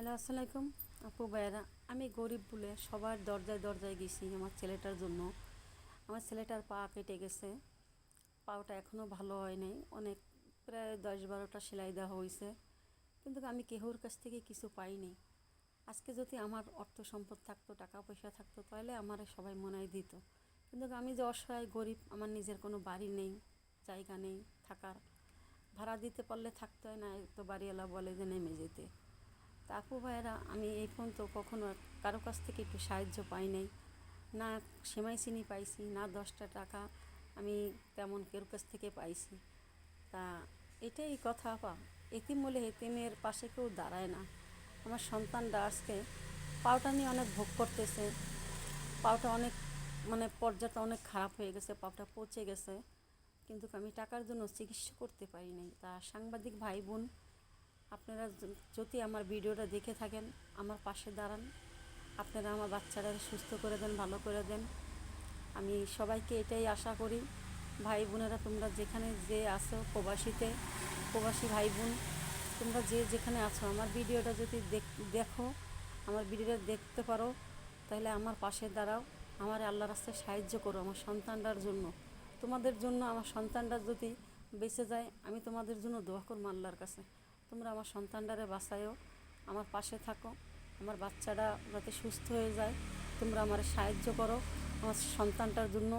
Hello, আসসালামু আলাইকুম আপু ভাইয়েরা। আমি গরিব বলে সবার দরজায় দরজায় গেছি আমার ছেলেটার জন্য। আমার ছেলেটার পা কেটে গেছে, পাটা এখনও ভালো হয় নাই, অনেক প্রায় 10-12টা সেলাই দেওয়া হয়েছে, কিন্তু আমি কেহর কাছ থেকে কিছু পাইনি। আজকে যদি আমার অর্থ সম্পদ থাকতো, টাকা পয়সা থাকতো, তাহলে আমার সবাই মনাই দিত। কিন্তু আমি যে অসহায় গরিব, আমার নিজের কোনো বাড়ি নেই, জায়গা নেই থাকার, ভাড়া দিতে পারলে থাকতে হয়, না তো বাড়িওয়ালা বলে যে নেমে যেতে। তা আপু ভাইয়েরা, আমি এই পর্যন্ত কখনো কারো কাছ থেকে একটু সাহায্য পাই নাই, না সেমাই চিনি পাইছি, না 10টা টাকা আমি তেমন কেউ কাছ থেকে পাইছি। তা এটাই কথা আপা, এতিম বলে এতিমের পাশে কেউ দাঁড়ায় না। আমার সন্তানরা আজকে পাওটা নিয়ে অনেক ভোগ করতেছে, পাওটা অনেক পর্যায়টা অনেক খারাপ হয়ে গেছে, পাওটা পচে গেছে, কিন্তু আমি টাকার জন্য চিকিৎসা করতে পারি নাই। তা সাংবাদিক ভাই বোন, আপনারা যদি আমার ভিডিওটা দেখে থাকেন, আমার পাশে দাঁড়ান, আপনারা আমার বাচ্চারা সুস্থ করে দেন, ভালো করে দেন। আমি সবাইকে এটাই আশা করি। ভাই বোনেরা, তোমরা যেখানে যে আছো, প্রবাসী ভাই বোন, তোমরা যে যেখানে আছো, আমার ভিডিওটা যদি দেখো, আমার ভিডিওটা দেখতে পারো, তাহলে আমার পাশে দাঁড়াও, আমার আল্লাহর রাস্তায় সাহায্য করো আমার সন্তানটার জন্য। তোমাদের জন্য আমার সন্তানটা যদি বেঁচে যায়, আমি তোমাদের জন্য দোয়া করবো আল্লাহর কাছে। তোমরা আমার সন্তানটারে বাঁচায়ও, আমার পাশে থাকো, আমার বাচ্চাটা যাতে সুস্থ হয়ে যায়, তোমরা আমার সাহায্য করো আমার সন্তানটার জন্য।